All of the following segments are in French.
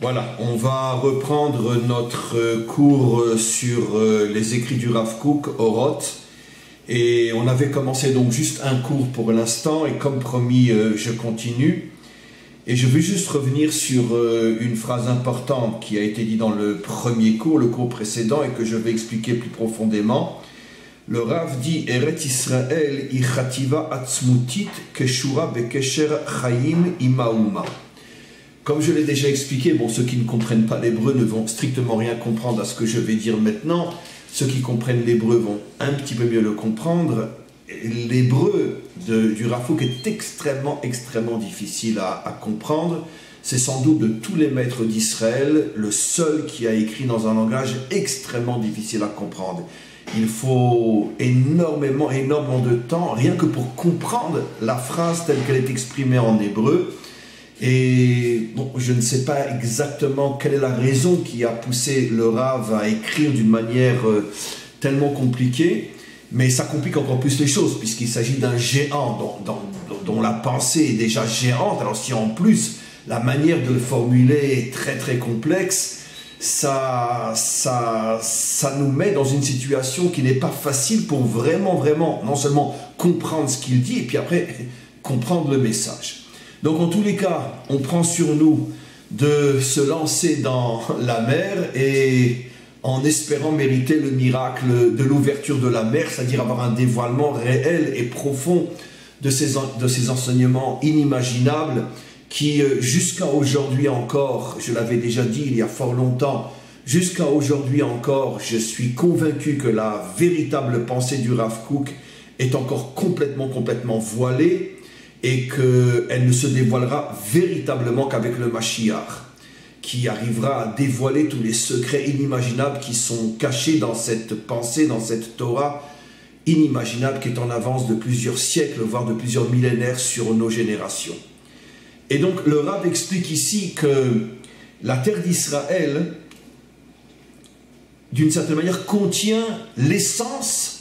Voilà, on va reprendre notre cours sur les écrits du Rav Kook, Oroth. Et on avait commencé donc juste un cours pour l'instant, et comme promis, je continue. Et je veux juste revenir sur une phrase importante qui a été dite dans le premier cours, le cours précédent, et que je vais expliquer plus profondément. Le Rav dit « Eret Israël ichativa atzmutit keshura bekesher chayim imauma » Comme je l'ai déjà expliqué, bon, ceux qui ne comprennent pas l'hébreu ne vont strictement rien comprendre à ce que je vais dire maintenant. Ceux qui comprennent l'hébreu vont un petit peu mieux le comprendre. L'hébreu du Rav Kook est extrêmement difficile à comprendre. C'est sans doute de tous les maîtres d'Israël le seul qui a écrit dans un langage extrêmement difficile à comprendre. Il faut énormément de temps, rien que pour comprendre la phrase telle qu'elle est exprimée en hébreu. Et bon, je ne sais pas exactement quelle est la raison qui a poussé le Rav à écrire d'une manière tellement compliquée, mais ça complique encore plus les choses, puisqu'il s'agit d'un géant dont la pensée est déjà géante. Alors si en plus la manière de le formuler est très complexe, ça nous met dans une situation qui n'est pas facile pour vraiment, non seulement comprendre ce qu'il dit, et puis après comprendre le message. Donc en tous les cas, on prend sur nous de se lancer dans la mer et en espérant mériter le miracle de l'ouverture de la mer, c'est-à-dire avoir un dévoilement réel et profond de ces enseignements inimaginables qui, jusqu'à aujourd'hui encore, je l'avais déjà dit il y a fort longtemps, jusqu'à aujourd'hui encore, je suis convaincu que la véritable pensée du Rav Kook est encore complètement voilée, et qu'elle ne se dévoilera véritablement qu'avec le Mashiach, qui arrivera à dévoiler tous les secrets inimaginables qui sont cachés dans cette pensée, dans cette Torah inimaginable qui est en avance de plusieurs siècles, voire de plusieurs millénaires sur nos générations. Et donc le Rav explique ici que la terre d'Israël, d'une certaine manière, contient l'essence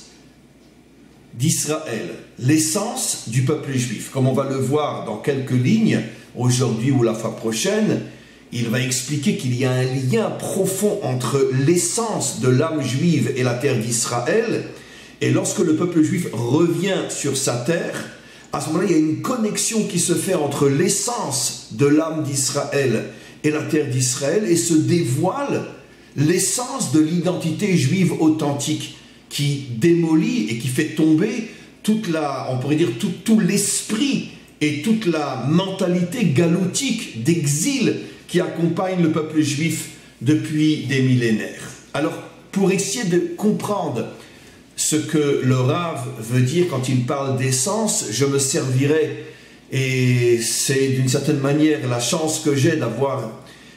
d'Israël, l'essence du peuple juif. Comme on va le voir dans quelques lignes, aujourd'hui ou la fois prochaine, il va expliquer qu'il y a un lien profond entre l'essence de l'âme juive et la terre d'Israël, et lorsque le peuple juif revient sur sa terre, à ce moment-là, il y a une connexion qui se fait entre l'essence de l'âme d'Israël et la terre d'Israël, et se dévoile l'essence de l'identité juive authentique, qui démolit et qui fait tomber toute la, on pourrait dire, tout l'esprit et toute la mentalité galoutique d'exil qui accompagne le peuple juif depuis des millénaires. Alors, pour essayer de comprendre ce que le Rav veut dire quand il parle d'essence, je me servirai, et c'est d'une certaine manière la chance que j'ai d'avoir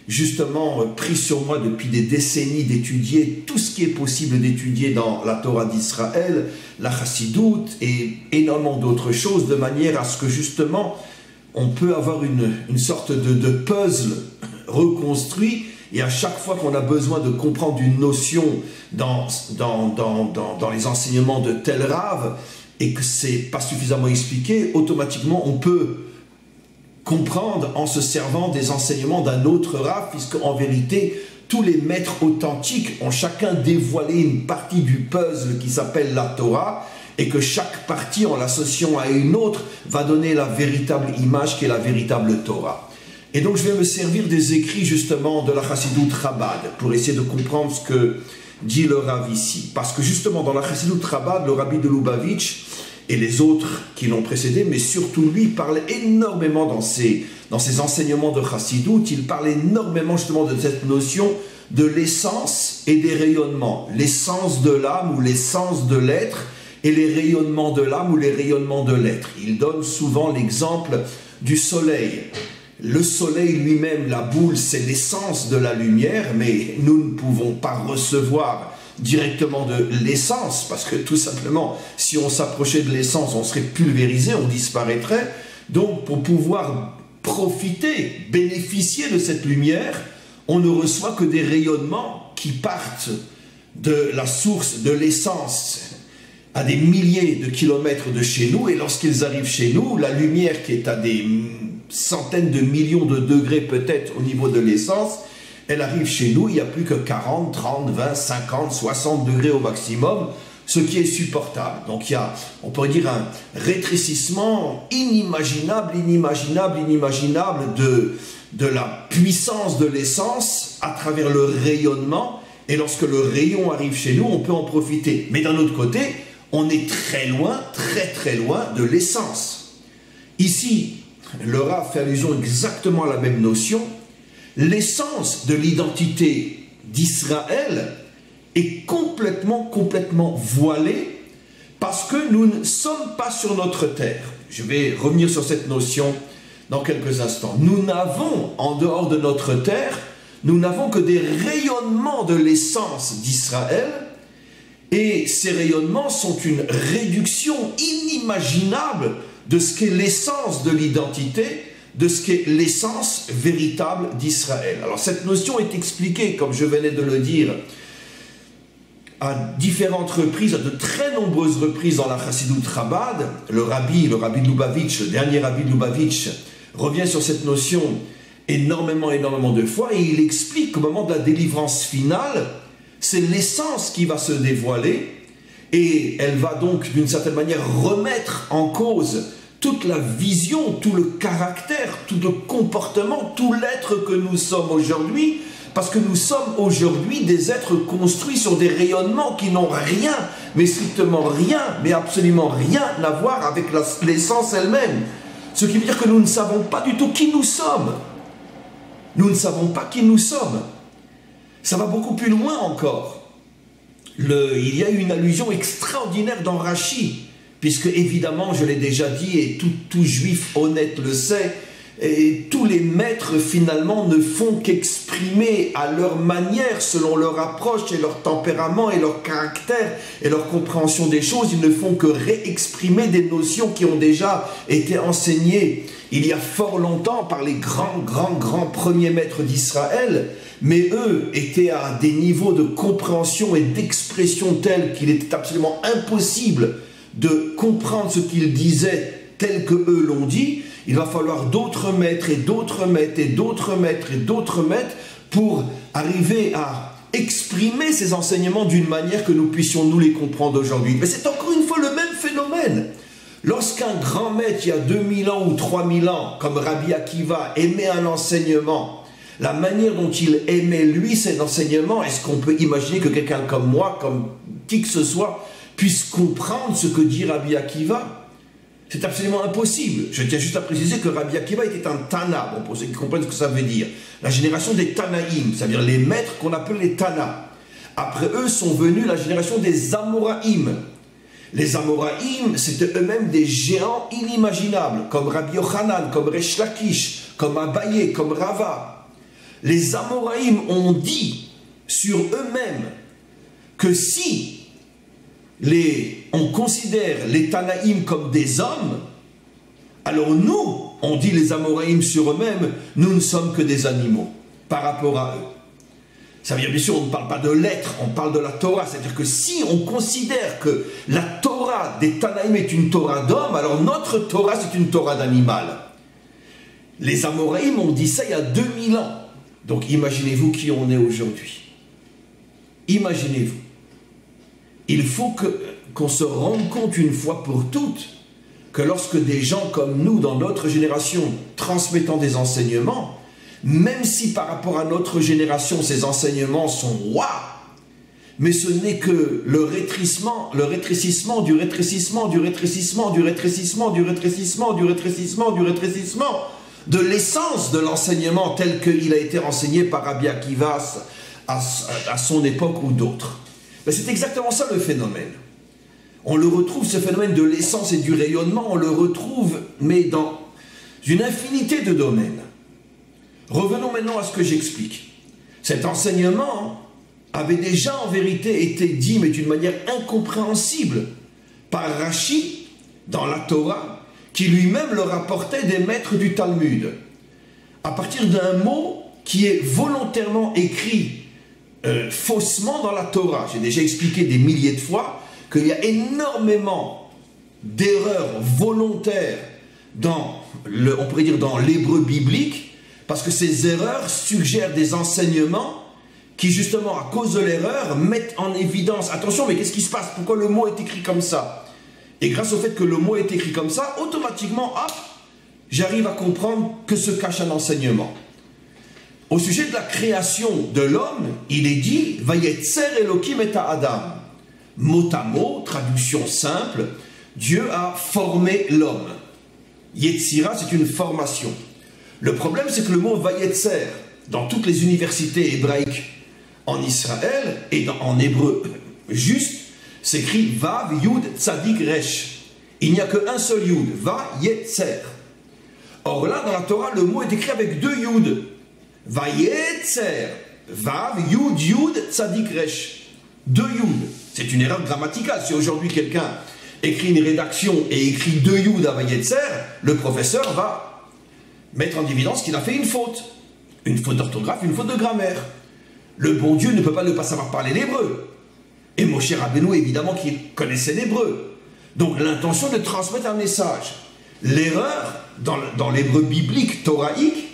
justement pris sur moi depuis des décennies d'étudier tout ce qui est possible d'étudier dans la Torah d'Israël, la Chassidoute et énormément d'autres choses, de manière à ce que justement on peut avoir une sorte de puzzle reconstruit, et à chaque fois qu'on a besoin de comprendre une notion dans les enseignements de tel Rav et que c'est pas suffisamment expliqué, automatiquement on peut comprendre en se servant des enseignements d'un autre Rav, puisque en vérité, tous les maîtres authentiques ont chacun dévoilé une partie du puzzle qui s'appelle la Torah, et que chaque partie, en l'associant à une autre, va donner la véritable image qui est la véritable Torah. Et donc je vais me servir des écrits justement de la Chassidoute Chabad pour essayer de comprendre ce que dit le Rav ici. Parce que justement dans la Chassidoute Chabad, le Rabbi de Lubavitch et les autres qui l'ont précédé, mais surtout lui, parle énormément dans ses enseignements de Chassidoute, il parle énormément justement de cette notion de l'essence et des rayonnements, l'essence de l'âme ou l'essence de l'être, et les rayonnements de l'âme ou les rayonnements de l'être. Il donne souvent l'exemple du soleil. Le soleil lui-même, la boule, c'est l'essence de la lumière, mais nous ne pouvons pas recevoir directement de l'essence, parce que tout simplement, si on s'approchait de l'essence, on serait pulvérisé, on disparaîtrait. Donc, pour pouvoir profiter, bénéficier de cette lumière, on ne reçoit que des rayonnements qui partent de la source de l'essence à des milliers de kilomètres de chez nous, et lorsqu'ils arrivent chez nous, la lumière qui est à des centaines de millions de degrés peut-être au niveau de l'essence, elle arrive chez nous, il n'y a plus que 40, 30, 20, 50, 60 degrés au maximum, ce qui est supportable. Donc il y a, on pourrait dire, un rétrécissement inimaginable de la puissance de l'essence à travers le rayonnement. Et lorsque le rayon arrive chez nous, on peut en profiter. Mais d'un autre côté, on est très loin de l'essence. Ici, le Rav fait allusion exactement à la même notion. L'essence de l'identité d'Israël est complètement voilée parce que nous ne sommes pas sur notre terre. Je vais revenir sur cette notion dans quelques instants. Nous n'avons, en dehors de notre terre, nous n'avons que des rayonnements de l'essence d'Israël, et ces rayonnements sont une réduction inimaginable de ce qu'est l'essence de l'identité, de ce qu'est l'essence véritable d'Israël. Alors cette notion est expliquée, comme je venais de le dire, à différentes reprises, à de très nombreuses reprises dans la Chassidoute Chabad. Le rabbi de Lubavitch, le dernier rabbi de Lubavitch, revient sur cette notion énormément de fois, et il explique qu'au moment de la délivrance finale, c'est l'essence qui va se dévoiler, et elle va donc d'une certaine manière remettre en cause toute la vision, tout le caractère, tout le comportement, tout l'être que nous sommes aujourd'hui, parce que nous sommes aujourd'hui des êtres construits sur des rayonnements qui n'ont rien, mais strictement rien, mais absolument rien à voir avec l'essence elle-même. Ce qui veut dire que nous ne savons pas du tout qui nous sommes. Nous ne savons pas qui nous sommes. Ça va beaucoup plus loin encore. Il y a une allusion extraordinaire dans Rashi, puisque évidemment, je l'ai déjà dit, et tout juif honnête le sait, et tous les maîtres finalement ne font qu'exprimer à leur manière, selon leur approche et leur tempérament et leur caractère et leur compréhension des choses, ils ne font que réexprimer des notions qui ont déjà été enseignées il y a fort longtemps par les grands premiers maîtres d'Israël, mais eux étaient à des niveaux de compréhension et d'expression tels qu'il était absolument impossible de comprendre ce qu'ils disaient tel que eux l'ont dit. Il va falloir d'autres maîtres et d'autres maîtres et d'autres maîtres et d'autres maîtres pour arriver à exprimer ces enseignements d'une manière que nous puissions nous les comprendre aujourd'hui. Mais c'est encore une fois le même phénomène. Lorsqu'un grand maître, il y a 2000 ans ou 3000 ans, comme Rabbi Akiva, aimait un enseignement, la manière dont il aimait lui cet enseignement, est-ce qu'on peut imaginer que quelqu'un comme moi, comme qui que ce soit, puisse comprendre ce que dit Rabbi Akiva? C'est absolument impossible. Je tiens juste à préciser que Rabbi Akiva était un Tana, bon, pour ceux qui comprennent ce que ça veut dire. La génération des Tanaïm, c'est-à-dire les maîtres qu'on appelle les Tana. Après eux sont venus la génération des Amoraïm. Les Amoraïm, c'était eux-mêmes des géants inimaginables, comme Rabbi Yochanan, comme Resh Lakish, comme Abaye, comme Rava. Les Amoraïm ont dit sur eux-mêmes que si on considère les Tanaïm comme des hommes, alors nous, on dit les Amoraïm sur eux-mêmes, nous ne sommes que des animaux par rapport à eux. Ça veut dire, bien sûr, on ne parle pas de l'être, on parle de la Torah. C'est-à-dire que si on considère que la Torah des Tanaïm est une Torah d'homme, alors notre Torah, c'est une Torah d'animal. Les Amoraïm ont dit ça il y a 2000 ans. Donc imaginez-vous qui on est aujourd'hui. Imaginez-vous. Il faut qu'on se rende compte une fois pour toutes que lorsque des gens comme nous, dans notre génération, transmettant des enseignements, même si par rapport à notre génération, ces enseignements sont waouh, mais ce n'est que le rétrécissement de l'essence de l'enseignement tel qu'il a été enseigné par Rabbi Akiva à son époque ou d'autres. C'est exactement ça le phénomène. On le retrouve, ce phénomène de l'essence et du rayonnement, on le retrouve, mais dans une infinité de domaines. Revenons maintenant à ce que j'explique. Cet enseignement avait déjà en vérité été dit, mais d'une manière incompréhensible, par Rashi, dans la Torah, qui lui-même le rapportait des maîtres du Talmud, à partir d'un mot qui est volontairement écrit faussement dans la Torah. J'ai déjà expliqué des milliers de fois qu'il y a énormément d'erreurs volontaires dans on pourrait dire dans l'hébreu biblique, Parce que ces erreurs suggèrent des enseignements qui, justement, à cause de l'erreur, mettent en évidence, attention, mais qu'est-ce qui se passe? Pourquoi le mot est écrit comme ça? Et grâce au fait que le mot est écrit comme ça, automatiquement, hop, j'arrive à comprendre que se cache un enseignement. Au sujet de la création de l'homme, il est dit « Vayetzer Elokim et Adam ». Mot à mot, traduction simple, Dieu a formé l'homme. Yetzira, c'est une formation. Le problème, c'est que le mot Vayetzer, dans toutes les universités hébraïques en Israël et en hébreu juste, s'écrit Vav Yud Tzadik Resh. Il n'y a qu'un seul Yud, Vayetzer. Or là, dans la Torah, le mot est écrit avec deux Yud. Vayetzer, Vav Yud Yud Tzadik Resh. Deux Yud. C'est une erreur grammaticale. Si aujourd'hui quelqu'un écrit une rédaction et écrit deux Yud à Vayetzer, le professeur va mettre en évidence qu'il a fait une faute. Une faute d'orthographe, une faute de grammaire. Le bon Dieu ne peut pas ne pas savoir parler l'hébreu. Et Moshe Rabbeinu, évidemment, qui connaissait l'hébreu. Donc l'intention de transmettre un message. L'erreur, dans l'hébreu biblique, thoraïque,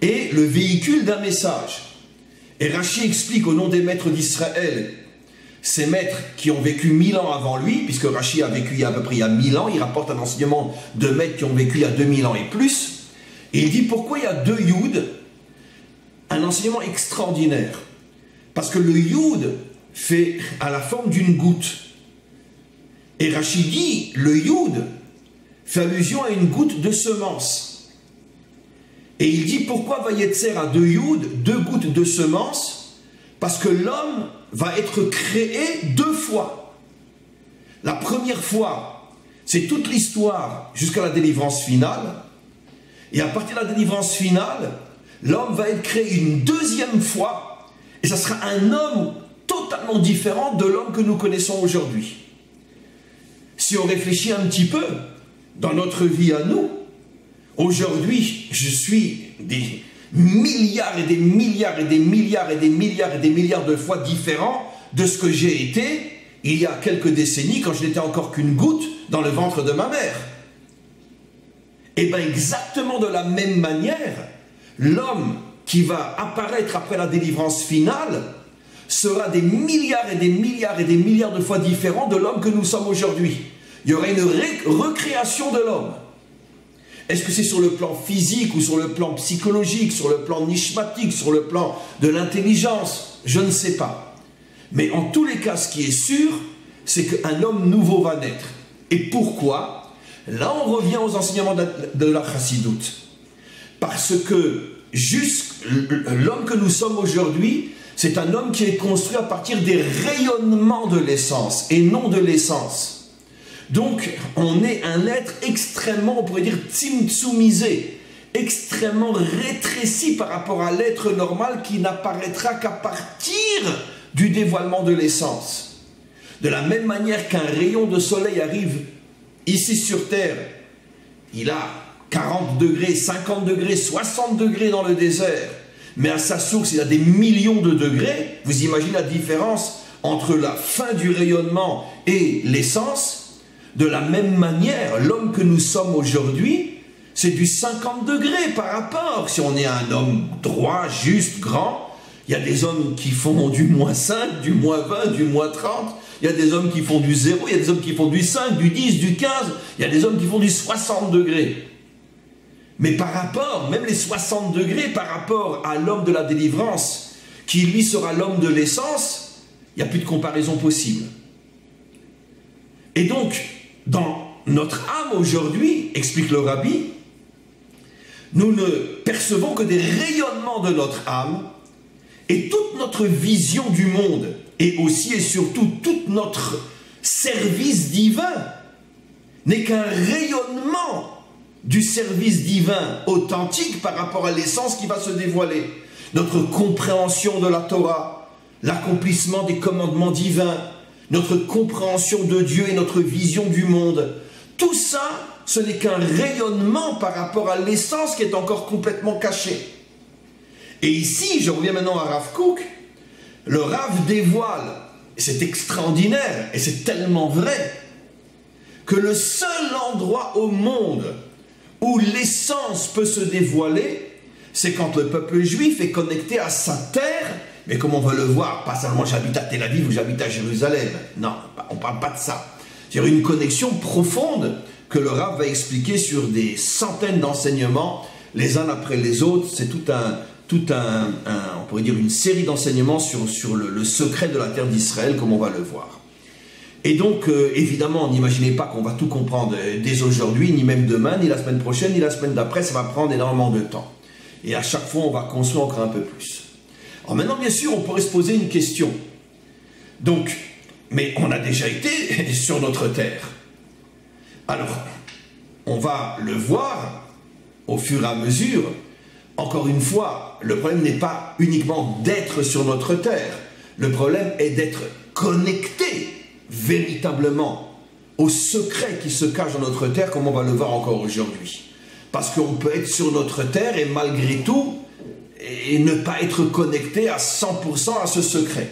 est le véhicule d'un message. Et Rachi explique au nom des maîtres d'Israël, ces maîtres qui ont vécu 1000 ans avant lui, puisque Rachi a vécu à peu près il y a 1000 ans, il rapporte un enseignement de maîtres qui ont vécu il y a 2000 ans et plus, et il dit pourquoi il y a deux Yud, un enseignement extraordinaire. Parce que le Yud fait à la forme d'une goutte. Et Rachi dit, le Yud fait allusion à une goutte de semence. Et il dit pourquoi Vayetzer a deux Yud, deux gouttes de semence? Parce que l'homme va être créé deux fois. La première fois, c'est toute l'histoire jusqu'à la délivrance finale. Et à partir de la délivrance finale, l'homme va être créé une deuxième fois. Et ça sera un homme totalement différent de l'homme que nous connaissons aujourd'hui. Si on réfléchit un petit peu dans notre vie à nous, aujourd'hui, je suis des milliards et des milliards et des milliards et des milliards et des milliards de fois différent de ce que j'ai été il y a quelques décennies quand je n'étais encore qu'une goutte dans le ventre de ma mère. Et bien exactement de la même manière, l'homme qui va apparaître après la délivrance finale sera des milliards et des milliards et des milliards de fois différent de l'homme que nous sommes aujourd'hui. Il y aura une recréation de l'homme. Est-ce que c'est sur le plan physique ou sur le plan psychologique, sur le plan nishmatique, sur le plan de l'intelligence? Je ne sais pas. Mais en tous les cas, ce qui est sûr, c'est qu'un homme nouveau va naître. Et pourquoi? Là, on revient aux enseignements de la chassidoute. Parce que l'homme que nous sommes aujourd'hui, c'est un homme qui est construit à partir des rayonnements de l'essence et non de l'essence. Donc, on est un être extrêmement, on pourrait dire, tzimtzumisé, extrêmement rétréci par rapport à l'être normal qui n'apparaîtra qu'à partir du dévoilement de l'essence. De la même manière qu'un rayon de soleil arrive ici sur Terre, il a 40 degrés, 50 degrés, 60 degrés dans le désert, mais à sa source, il a des millions de degrés. Vous imaginez la différence entre la fin du rayonnement et l'essence? De la même manière, l'homme que nous sommes aujourd'hui, c'est du 50 degrés par rapport. Si on est un homme droit, juste, grand, il y a des hommes qui font du -5, du -20, du -30. Il y a des hommes qui font du 0, il y a des hommes qui font du 5, du 10, du 15. Il y a des hommes qui font du 60 degrés. Mais par rapport, même les 60 degrés, par rapport à l'homme de la délivrance, qui lui sera l'homme de l'essence, il n'y a plus de comparaison possible. Et donc, dans notre âme aujourd'hui, explique le Rabbi, nous ne percevons que des rayonnements de notre âme, et toute notre vision du monde, et aussi et surtout tout notre service divin, n'est qu'un rayonnement du service divin authentique par rapport à l'essence qui va se dévoiler. Notre compréhension de la Torah, l'accomplissement des commandements divins, notre compréhension de Dieu et notre vision du monde, tout ça, ce n'est qu'un rayonnement par rapport à l'essence qui est encore complètement cachée. Et ici, je reviens maintenant à Rav Kook, le Rav dévoile, et c'est extraordinaire, et c'est tellement vrai, que le seul endroit au monde où l'essence peut se dévoiler, c'est quand le peuple juif est connecté à sa terre, mais comme on veut le voir, pas seulement j'habite à Tel Aviv ou j'habite à Jérusalem. Non, on ne parle pas de ça. C'est une connexion profonde que le Rav va expliquer sur des centaines d'enseignements, les uns après les autres. C'est on pourrait dire une série d'enseignements sur le secret de la terre d'Israël, comme on va le voir. Et donc, évidemment, n'imaginez pas qu'on va tout comprendre dès aujourd'hui, ni même demain, ni la semaine prochaine, ni la semaine d'après. Ça va prendre énormément de temps. Et à chaque fois, on va construire encore un peu plus. Alors maintenant, bien sûr, on pourrait se poser une question. Donc, mais on a déjà été sur notre terre. Alors, on va le voir au fur et à mesure. Encore une fois, le problème n'est pas uniquement d'être sur notre terre. Le problème est d'être connecté véritablement au secret qui se cache dans notre terre, comme on va le voir encore aujourd'hui. Parce qu'on peut être sur notre terre et malgré tout, et ne pas être connecté à 100% à ce secret.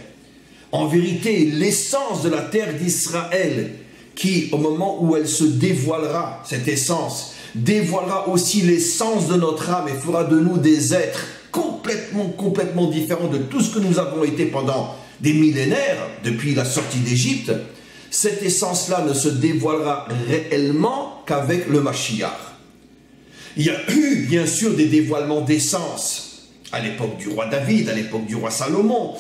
En vérité, l'essence de la terre d'Israël, qui, au moment où elle se dévoilera, cette essence, dévoilera aussi l'essence de notre âme et fera de nous des êtres complètement différents de tout ce que nous avons été pendant des millénaires, depuis la sortie d'Égypte, cette essence-là ne se dévoilera réellement qu'avec le Mashiach. Il y a eu, bien sûr, des dévoilements d'essence à l'époque du roi David, à l'époque du roi Salomon,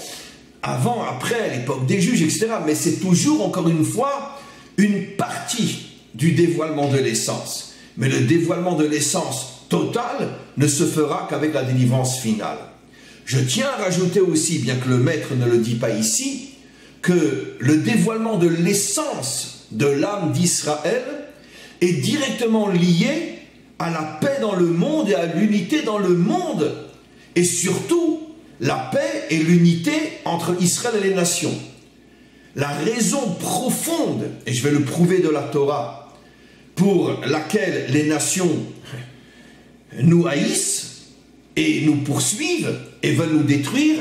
avant, après, à l'époque des juges, etc. Mais c'est toujours, encore une fois, une partie du dévoilement de l'essence. Mais le dévoilement de l'essence totale ne se fera qu'avec la délivrance finale. Je tiens à rajouter aussi, bien que le maître ne le dit pas ici, que le dévoilement de l'essence de l'âme d'Israël est directement lié à la paix dans le monde et à l'unité dans le monde. Et surtout, la paix et l'unité entre Israël et les nations. La raison profonde, et je vais le prouver de la Torah, pour laquelle les nations nous haïssent et nous poursuivent et veulent nous détruire,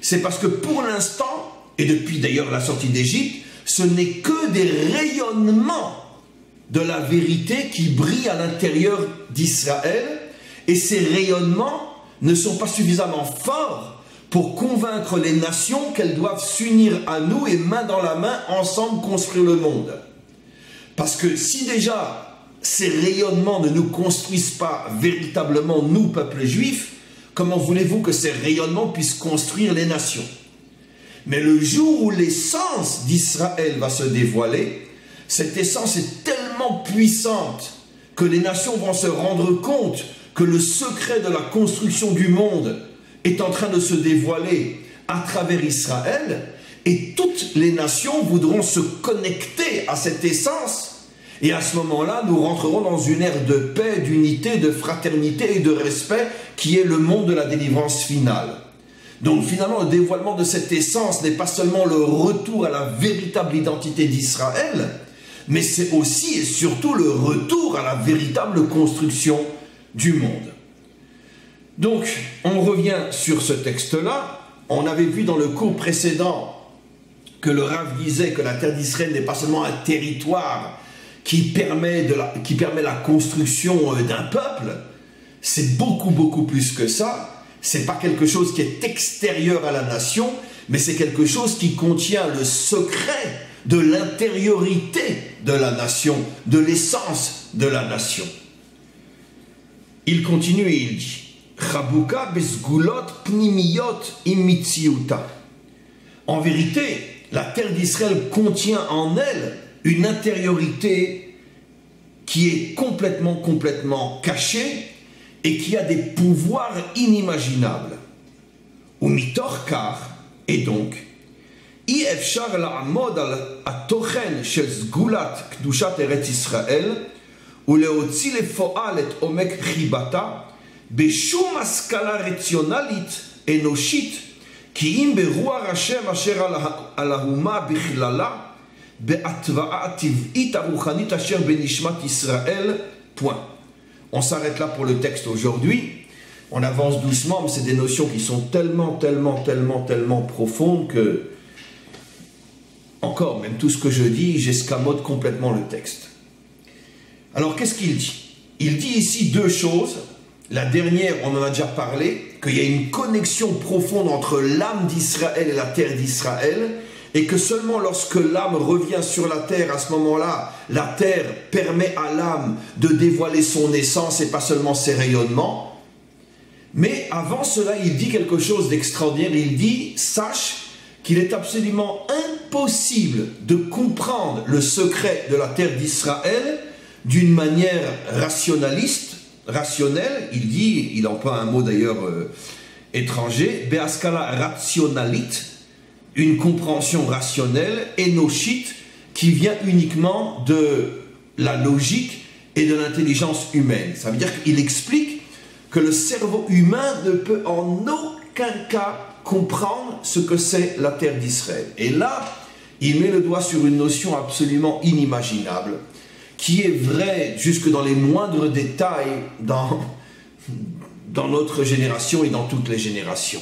c'est parce que pour l'instant, et depuis d'ailleurs la sortie d'Égypte, ce n'est que des rayonnements de la vérité qui brillent à l'intérieur d'Israël, et ces rayonnements ne sont pas suffisamment forts pour convaincre les nations qu'elles doivent s'unir à nous et main dans la main, ensemble construire le monde. Parce que si déjà ces rayonnements ne nous construisent pas véritablement, nous, peuple juif, comment voulez-vous que ces rayonnements puissent construire les nations? Mais le jour où l'essence d'Israël va se dévoiler, cette essence est tellement puissante que les nations vont se rendre compte que le secret de la construction du monde est en train de se dévoiler à travers Israël, et toutes les nations voudront se connecter à cette essence, et à ce moment-là, nous rentrerons dans une ère de paix, d'unité, de fraternité et de respect qui est le monde de la délivrance finale. Donc finalement, le dévoilement de cette essence n'est pas seulement le retour à la véritable identité d'Israël, mais c'est aussi et surtout le retour à la véritable construction du monde. Donc, on revient sur ce texte-là. On avait vu dans le cours précédent que le Rav disait que la terre d'Israël n'est pas seulement un territoire qui permet la construction d'un peuple. C'est beaucoup plus que ça. C'est pas quelque chose qui est extérieur à la nation, mais c'est quelque chose qui contient le secret de l'intériorité de la nation, de l'essence de la nation. Il continue et il dit Chabuka besgulot pnimiyot imitziuta. En vérité, la terre d'Israël contient en elle une intériorité qui est complètement cachée et qui a des pouvoirs inimaginables. Ou mitorkar, et donc, אי אפשר לעמוד על התוכן של סגולת קדושת ארץ ישראל ולהוציא לפועל את עומק חיבתה בשום השכלה רציונלית אנושית כי אם ברוח השם אשר על האומה בכללה בהטבעה הטבעית הרוחנית אשר בנשמת ישראל. Point. On s'arrête là pour le texte aujourd'hui. On avance doucement, mais c'est des notions qui sont tellement profondes que encore, même tout ce que je dis, j'escamote complètement le texte. Alors, qu'est-ce qu'il dit? Il dit ici deux choses. la dernière, on en a déjà parlé, qu'il y a une connexion profonde entre l'âme d'Israël et la terre d'Israël, et que seulement lorsque l'âme revient sur la terre, à ce moment-là, la terre permet à l'âme de dévoiler son essence et pas seulement ses rayonnements. Mais avant cela, il dit quelque chose d'extraordinaire. Il dit, sache qu'il est absolument impossible de comprendre le secret de la terre d'Israël d'une manière rationnelle. Il dit, il emploie un mot d'ailleurs étranger, be'askala rationalite, une compréhension rationnelle, énochite, qui vient uniquement de la logique et de l'intelligence humaine. Ça veut dire qu'il explique que le cerveau humain ne peut en aucun cas comprendre ce que c'est la terre d'Israël. Et là, il met le doigt sur une notion absolument inimaginable, qui est vraie jusque dans les moindres détails dans notre génération et dans toutes les générations.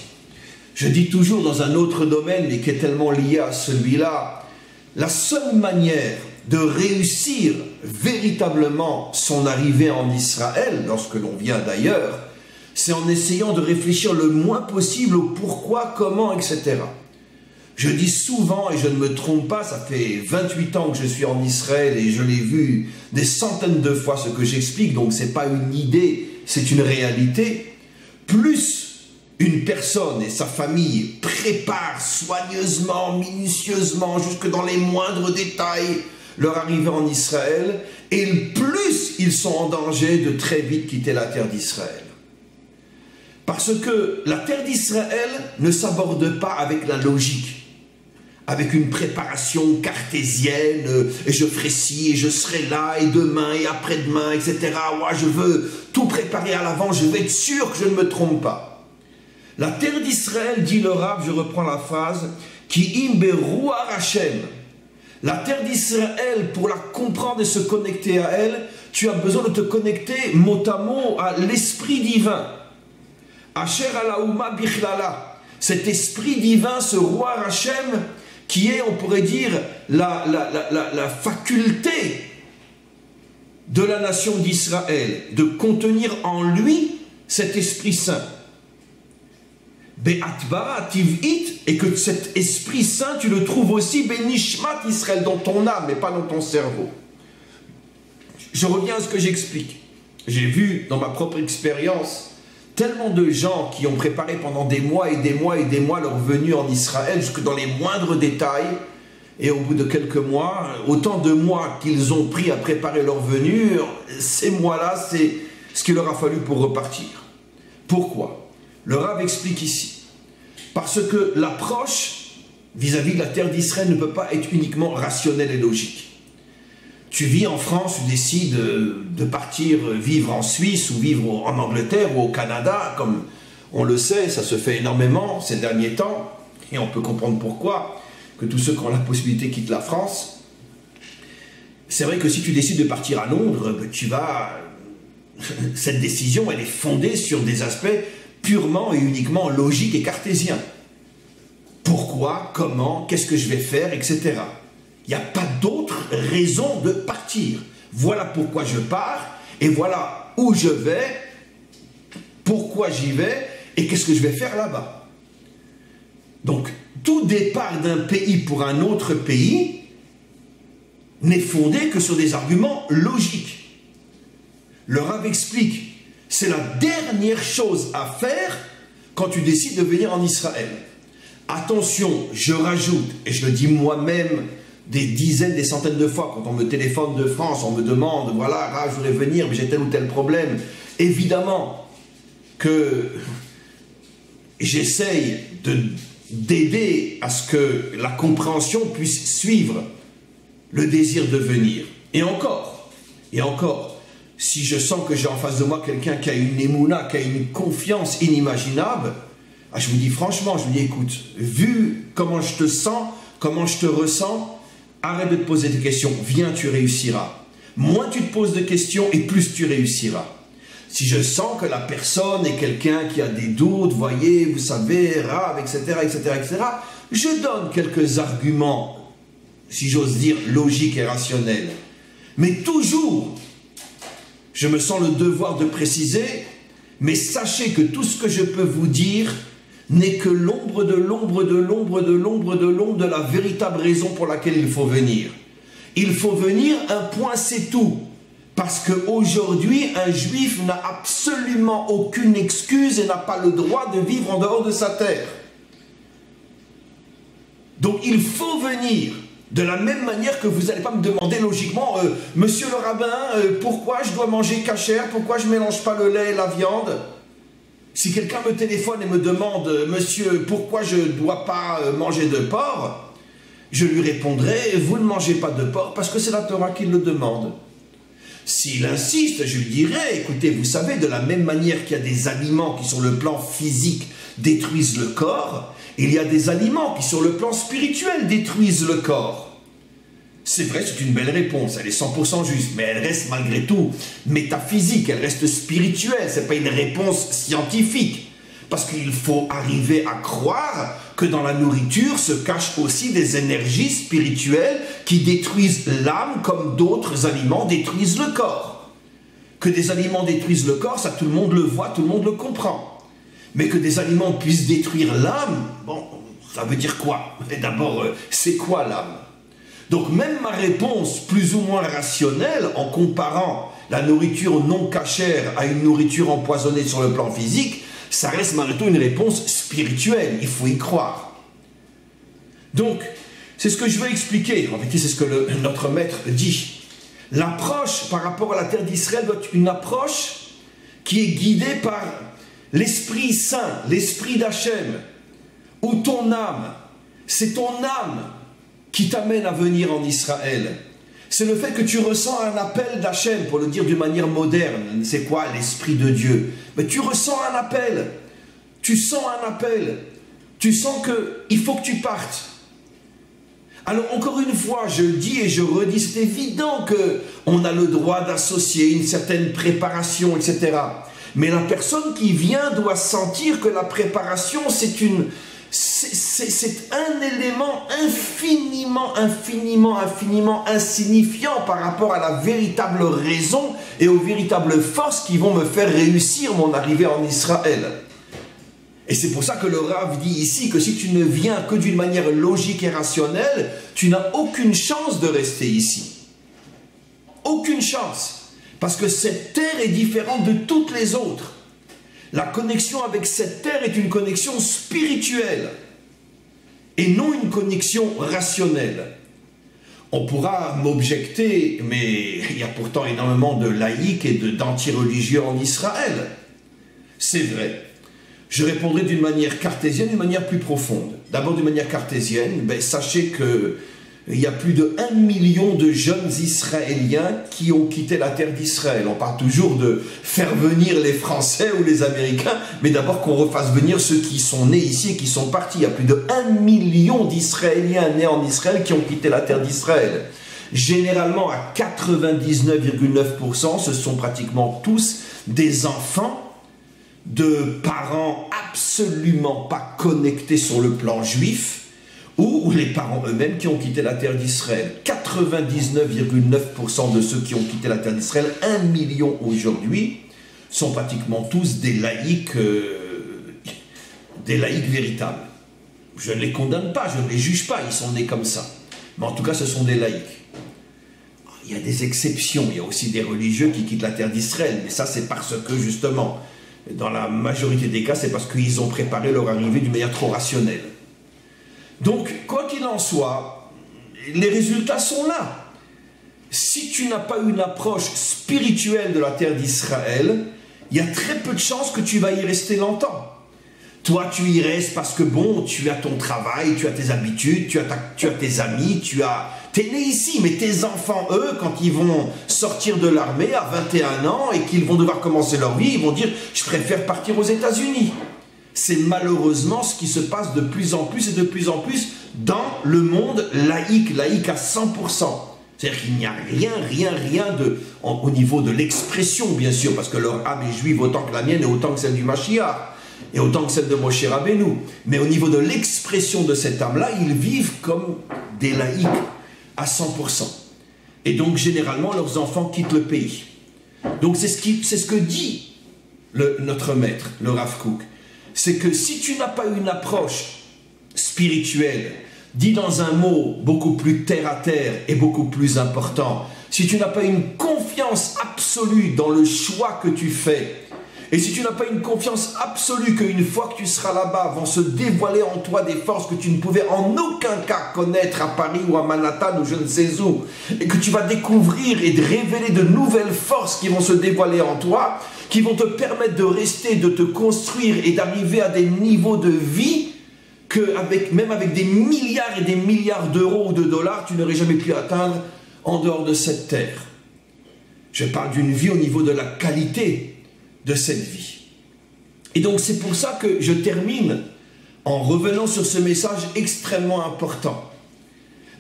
Je dis toujours dans un autre domaine, mais qui est tellement lié à celui-là, la seule manière de réussir véritablement son arrivée en Israël, lorsque l'on vient d'ailleurs, c'est en essayant de réfléchir le moins possible au pourquoi, comment, etc. Je dis souvent, et je ne me trompe pas, ça fait 28 ans que je suis en Israël et je l'ai vu des centaines de fois ce que j'explique, donc ce n'est pas une idée, c'est une réalité. Plus une personne et sa famille préparent soigneusement, minutieusement, jusque dans les moindres détails, leur arrivée en Israël, et plus ils sont en danger de très vite quitter la terre d'Israël. Parce que la terre d'Israël ne s'aborde pas avec la logique, avec une préparation cartésienne, et je ferai ci, et je serai là, et demain, et après-demain, etc. Ouais, je veux tout préparer à l'avance, je veux être sûr que je ne me trompe pas. La terre d'Israël, dit le Rav, je reprends la phrase, qui im beruach Hashem. La terre d'Israël, pour la comprendre et se connecter à elle, tu as besoin de te connecter mot à mot à l'esprit divin. Asher alaouma bichlala. Cet esprit divin, ce roi Hashem, qui est, on pourrait dire, la faculté de la nation d'Israël, de contenir en lui cet esprit saint. Be'atbara tiv'it, et que cet esprit saint, tu le trouves aussi benishmat Israël, dans ton âme, mais pas dans ton cerveau. Je reviens à ce que j'explique. J'ai vu dans ma propre expérience tellement de gens qui ont préparé pendant des mois et des mois et des mois leur venue en Israël, jusque dans les moindres détails, et au bout de quelques mois, autant de mois qu'ils ont pris à préparer leur venue, ces mois-là, c'est ce qu'il leur a fallu pour repartir. Pourquoi ? Le Rav explique ici, parce que l'approche vis-à-vis de la terre d'Israël ne peut pas être uniquement rationnelle et logique. Tu vis en France, tu décides de partir vivre en Suisse ou vivre en Angleterre ou au Canada, comme on le sait, ça se fait énormément ces derniers temps, et on peut comprendre pourquoi, que tous ceux qui ont la possibilité quittent la France. C'est vrai que si tu décides de partir à Londres, tu vas... Cette décision, elle est fondée sur des aspects purement et uniquement logiques et cartésiens. Pourquoi, comment, qu'est-ce que je vais faire, etc. Il n'y a pas d'autre raison de partir. Voilà pourquoi je pars, et voilà où je vais, pourquoi j'y vais, et qu'est-ce que je vais faire là-bas. Donc, tout départ d'un pays pour un autre pays n'est fondé que sur des arguments logiques. Le Rav explique, c'est la dernière chose à faire quand tu décides de venir en Israël. Attention, je rajoute, et je le dis moi-même des dizaines, des centaines de fois, quand on me téléphone de France, on me demande, voilà, Rav, je voudrais venir, mais j'ai tel ou tel problème. Évidemment que j'essaye d'aider à ce que la compréhension puisse suivre le désir de venir. Et encore, si je sens que j'ai en face de moi quelqu'un qui a une émouna, qui a une confiance inimaginable, je vous dis franchement, je vous dis écoute, vu comment je te sens, comment je te ressens, arrête de te poser des questions, viens, tu réussiras. Moins tu te poses de questions et plus tu réussiras. Si je sens que la personne est quelqu'un qui a des doutes, voyez, vous savez, rave, etc., je donne quelques arguments, si j'ose dire, logiques et rationnels. Mais toujours, je me sens le devoir de préciser Mais sachez que tout ce que je peux vous dire n'est que l'ombre de l'ombre de l'ombre de l'ombre de l'ombre de la véritable raison pour laquelle il faut venir. Il faut venir, un point c'est tout. Parce qu'aujourd'hui, un juif n'a absolument aucune excuse et n'a pas le droit de vivre en dehors de sa terre. Donc il faut venir. De la même manière que vous n'allez pas me demander logiquement, monsieur le rabbin, pourquoi je dois manger cachère, pourquoi je ne mélange pas le lait et la viande? Si quelqu'un me téléphone et me demande, monsieur, pourquoi je ne dois pas manger de porc, je lui répondrai, vous ne mangez pas de porc parce que c'est la Torah qui le demande. S'il insiste, je lui dirai, écoutez, vous savez, de la même manière qu'il y a des aliments qui sur le plan physique détruisent le corps, il y a des aliments qui sur le plan spirituel détruisent le corps. C'est vrai, c'est une belle réponse, elle est 100% juste, mais elle reste malgré tout métaphysique, elle reste spirituelle, ce n'est pas une réponse scientifique. Parce qu'il faut arriver à croire que dans la nourriture se cachent aussi des énergies spirituelles qui détruisent l'âme comme d'autres aliments détruisent le corps. Que des aliments détruisent le corps, ça tout le monde le voit, tout le monde le comprend. Mais que des aliments puissent détruire l'âme, bon, ça veut dire quoi? Et d'abord, c'est quoi l'âme? Donc même ma réponse plus ou moins rationnelle en comparant la nourriture non cachère à une nourriture empoisonnée sur le plan physique, ça reste malgré tout une réponse spirituelle, il faut y croire. Donc, c'est ce que je veux expliquer, en fait, c'est ce que notre maître dit. L'approche par rapport à la terre d'Israël doit être une approche qui est guidée par l'Esprit Saint, l'Esprit d'Hachem, ou ton âme, c'est ton âme qui t'amène à venir en Israël. C'est le fait que tu ressens un appel d'Hachem, pour le dire d'une manière moderne. C'est quoi l'Esprit de Dieu? Mais tu ressens un appel. Tu sens un appel. Tu sens qu'il faut que tu partes. Alors encore une fois, je le dis et je redis, c'est évident qu'on a le droit d'associer une certaine préparation, etc. Mais la personne qui vient doit sentir que la préparation, c'est un élément infiniment insignifiant par rapport à la véritable raison et aux véritables forces qui vont me faire réussir mon arrivée en Israël. Et c'est pour ça que le Rav dit ici que si tu ne viens que d'une manière logique et rationnelle, tu n'as aucune chance de rester ici. Aucune chance. Parce que cette terre est différente de toutes les autres. La connexion avec cette terre est une connexion spirituelle et non une connexion rationnelle. On pourra m'objecter, mais il y a pourtant énormément de laïcs et d'anti-religieux en Israël. C'est vrai. Je répondrai d'une manière cartésienne, d'une manière plus profonde. D'abord d'une manière cartésienne, sachez que il y a plus de 1 million de jeunes Israéliens qui ont quitté la terre d'Israël. On parle toujours de faire venir les Français ou les Américains, mais d'abord qu'on refasse venir ceux qui sont nés ici et qui sont partis. Il y a plus de 1 million d'Israéliens nés en Israël qui ont quitté la terre d'Israël. Généralement, à 99,9%, ce sont pratiquement tous des enfants de parents absolument pas connectés sur le plan juif, ou les parents eux-mêmes qui ont quitté la terre d'Israël. 99,9% de ceux qui ont quitté la terre d'Israël, 1 million aujourd'hui, sont pratiquement tous des laïcs véritables. Je ne les condamne pas, je ne les juge pas, ils sont nés comme ça. Mais en tout cas, ce sont des laïcs. Il y a des exceptions, il y a aussi des religieux qui quittent la terre d'Israël, mais ça c'est parce que justement, dans la majorité des cas, c'est parce qu'ils ont préparé leur arrivée d'une manière trop rationnelle. Donc, quoi qu'il en soit, les résultats sont là. Si tu n'as pas une approche spirituelle de la terre d'Israël, il y a très peu de chances que tu vas y rester longtemps. Toi, tu y restes parce que, bon, tu as ton travail, tu as tes habitudes, tu as tes amis, t'es né ici, mais tes enfants, eux, quand ils vont sortir de l'armée à 21 ans et qu'ils vont devoir commencer leur vie, ils vont dire « je préfère partir aux États-Unis » C'est malheureusement ce qui se passe de plus en plus et de plus en plus dans le monde laïque à 100%. C'est-à-dire qu'il n'y a rien au niveau de l'expression, bien sûr, parce que leur âme est juive autant que la mienne et autant que celle du Mashiach, et autant que celle de Moshe Rabbeinu. Mais au niveau de l'expression de cette âme-là, ils vivent comme des laïcs à 100%. Et donc, généralement, leurs enfants quittent le pays. Donc, c'est ce que dit notre maître, le Rav Kook, c'est que si tu n'as pas une approche spirituelle, dit dans un mot beaucoup plus terre à terre et beaucoup plus important, si tu n'as pas une confiance absolue dans le choix que tu fais, et si tu n'as pas une confiance absolue qu'une fois que tu seras là-bas, vont se dévoiler en toi des forces que tu ne pouvais en aucun cas connaître à Paris ou à Manhattan ou je ne sais où, et que tu vas découvrir et de révéler de nouvelles forces qui vont se dévoiler en toi, qui vont te permettre de rester, de te construire et d'arriver à des niveaux de vie que même avec des milliards et des milliards d'euros ou de dollars, tu n'aurais jamais pu atteindre en dehors de cette terre. Je parle d'une vie au niveau de la qualité de cette vie. Et donc c'est pour ça que je termine en revenant sur ce message extrêmement important.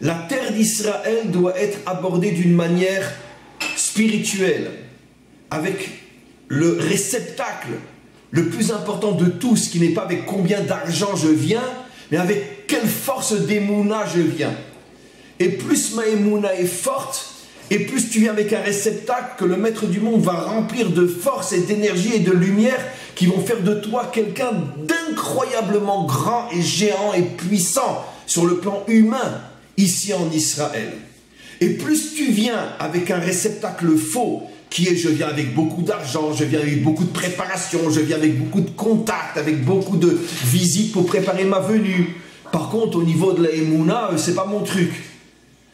La terre d'Israël doit être abordée d'une manière spirituelle, avec le réceptacle le plus important de tous, qui n'est pas avec combien d'argent je viens, mais avec quelle force d'émouna je viens. Et plus ma émouna est forte, et plus tu viens avec un réceptacle que le maître du monde va remplir de force et d'énergie et de lumière qui vont faire de toi quelqu'un d'incroyablement grand et géant et puissant sur le plan humain ici en Israël. Et plus tu viens avec un réceptacle faux, qui est je viens avec beaucoup d'argent, je viens avec beaucoup de préparation, je viens avec beaucoup de contacts, avec beaucoup de visites pour préparer ma venue. Par contre, au niveau de la Emouna, c'est pas mon truc.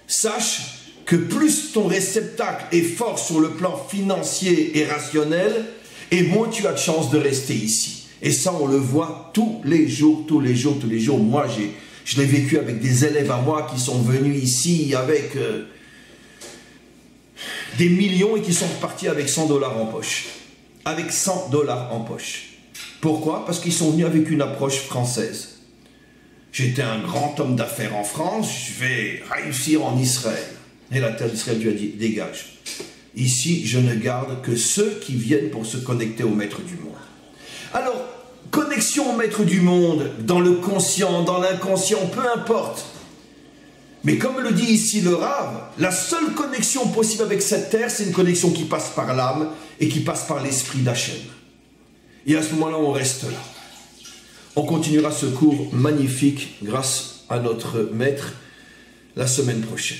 Sache que plus ton réceptacle est fort sur le plan financier et rationnel, et moins tu as de chances de rester ici. Et ça, on le voit tous les jours, tous les jours, tous les jours. Moi, je l'ai vécu avec des élèves à moi qui sont venus ici avec des millions et qui sont repartis avec 100 $ en poche. Avec 100 $ en poche. Pourquoi? Parce qu'ils sont venus avec une approche française. J'étais un grand homme d'affaires en France, je vais réussir en Israël. Et la terre d'Israël, Dieu a dit, dégage. Ici, je ne garde que ceux qui viennent pour se connecter au maître du monde. Alors, connexion au maître du monde, dans le conscient, dans l'inconscient, peu importe. Mais comme le dit ici le Rav, la seule connexion possible avec cette terre, c'est une connexion qui passe par l'âme et qui passe par l'esprit d'Hachem. Et à ce moment-là, on reste là. On continuera ce cours magnifique grâce à notre maître la semaine prochaine.